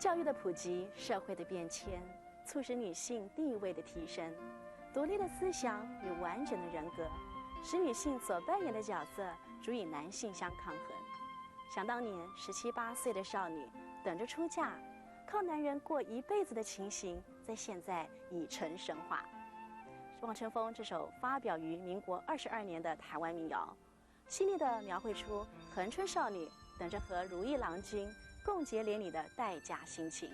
教育的普及，社会的变迁，促使女性地位的提升，独立的思想与完整的人格，使女性所扮演的角色足以男性相抗衡。想当年17、18岁的少女等着出嫁，靠男人过一辈子的情形，在现在已成神话。望春风这首发表于民国22年的台湾民谣，细腻地描绘出恒春少女等着和如意郎君共结连理的待嫁心情。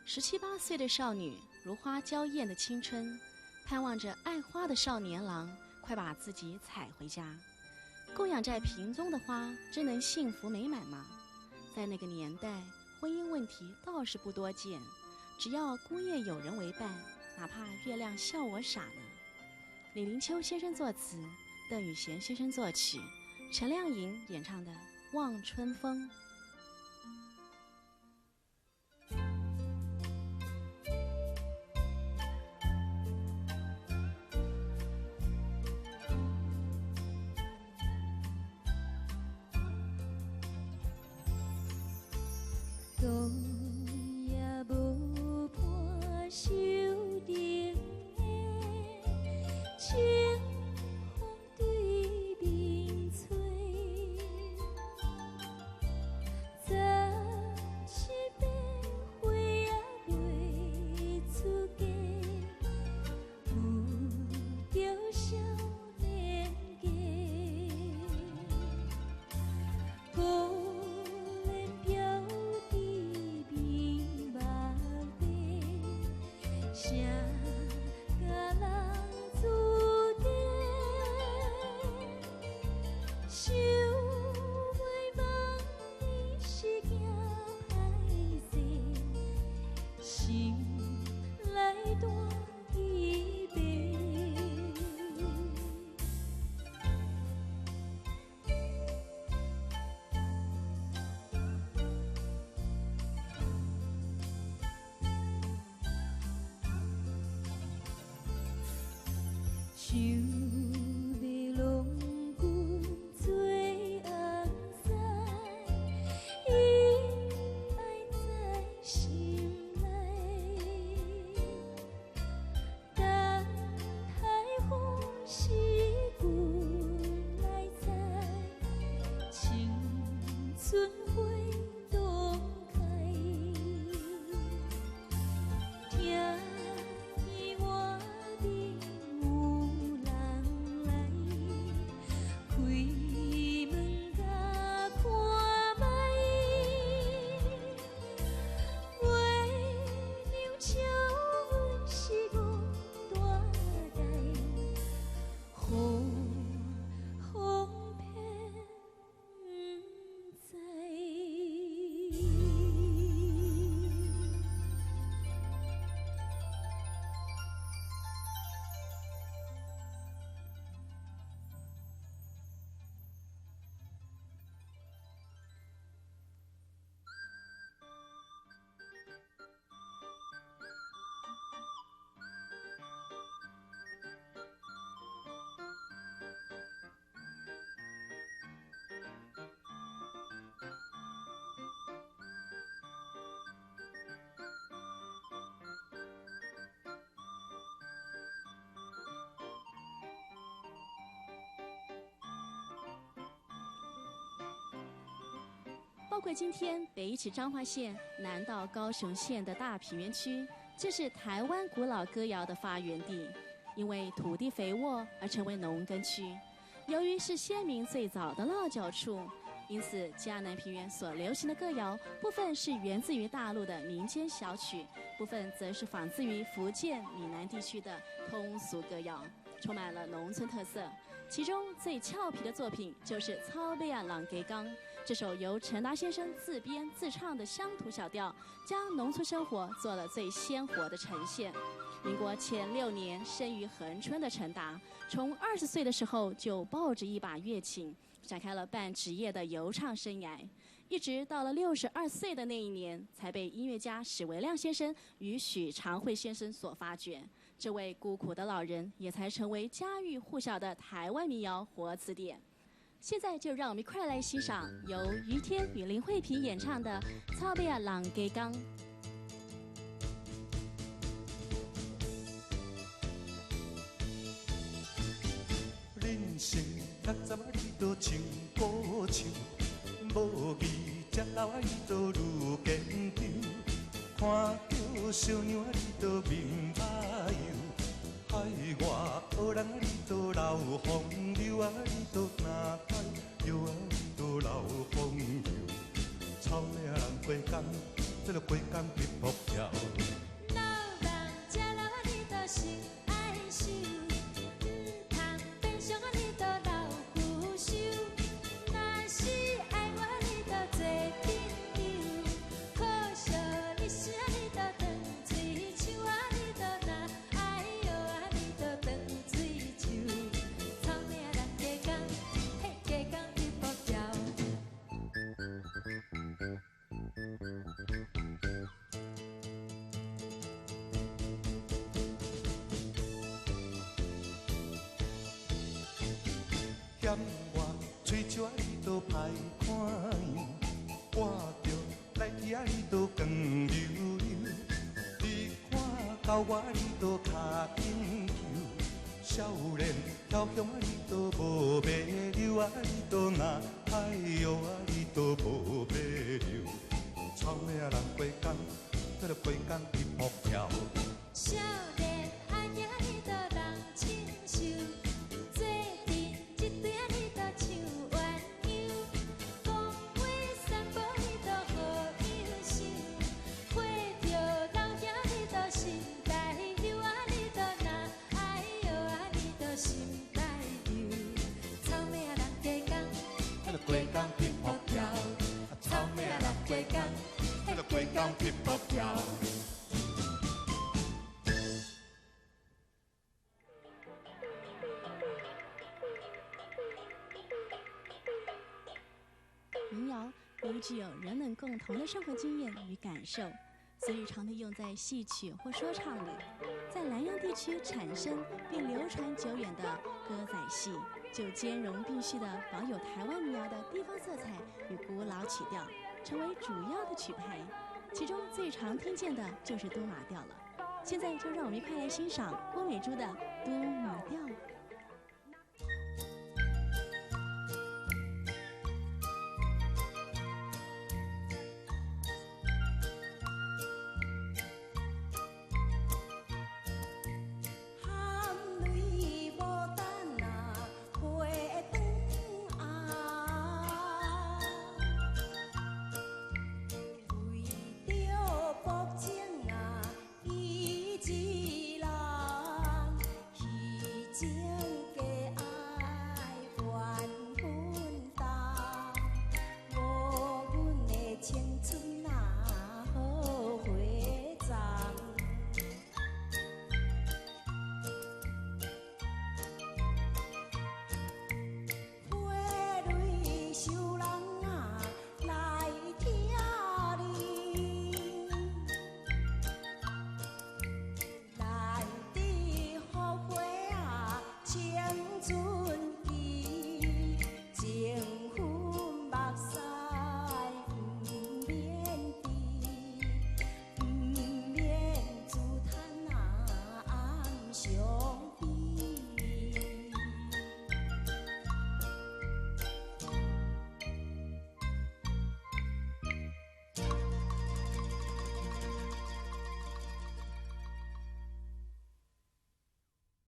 17、18岁的少女，如花娇艳的青春，盼望着爱花的少年郎快把自己采回家。供养在瓶中的花，真能幸福美满吗？在那个年代，婚姻问题倒是不多见，只要孤夜有人为伴，哪怕月亮笑我傻呢。李林秋先生作词，邓雨贤先生作曲，陈亮颖演唱的《望春风》。包括今天北起彰化县，南到高雄县的大平原区，这是台湾古老歌谣的发源地。因为土地肥沃而成为农耕区，由于是先民最早的落脚处，因此嘉南平原所流行的歌谣，部分是源自于大陆的民间小曲，部分则是仿自于福建闽南地区的通俗歌谣，充满了农村特色。其中最俏皮的作品就是《草北啊浪给港》，这首由陈达先生自编自唱的乡土小调，将农村生活做了最鲜活的呈现。民国前6年生于恒春的陈达，从20岁的时候就抱着一把乐琴，展开了半职业的游唱生涯。一直到了62岁的那一年，才被音乐家史维亮先生与许长惠先生所发掘。这位孤苦的老人也才成为家喻户晓的台湾民谣活词典。现在就让我们一块来欣赏由于天与林慧萍演唱的《草尾仔人家讲》。人生60仔你都唱古唱，无义才老仔你都愈坚强。看到小娘仔你都面目油，海外好人仔你都流风流啊，你都哪海摇啊，你都流风流。草尾仔人过工，这个过工直扑跳。老人吃老啊，你都心爱受。嫌我吹笑啊，你都歹看样；我着来去啊，你都光溜溜。你看到我，你都脚紧球；少年飘香啊，你都无白流啊，你都若海摇啊，你都无白流。草尾仔人过工，这个过工直扑跳。少年阿爷你都人亲像，做阵一对啊你都唱鸳鸯，讲话散步你都好优秀，陪着老兄你都心内忧啊，你都若爱摇啊，你都心内忧。草尾仔人家讲，这个过工直扑跳。草尾仔人过工，这个过工直扑跳。民谣由于具有人们共同的生活经验与感受，所以常被用在戏曲或说唱里。在南洋地区产生并流传久远的歌仔戏，就兼容并蓄地保有台湾民谣的地方色彩与古老曲调，成为主要的曲牌。其中最常听见的就是都马调了。现在就让我们一块来欣赏郭美珠的《都马调》。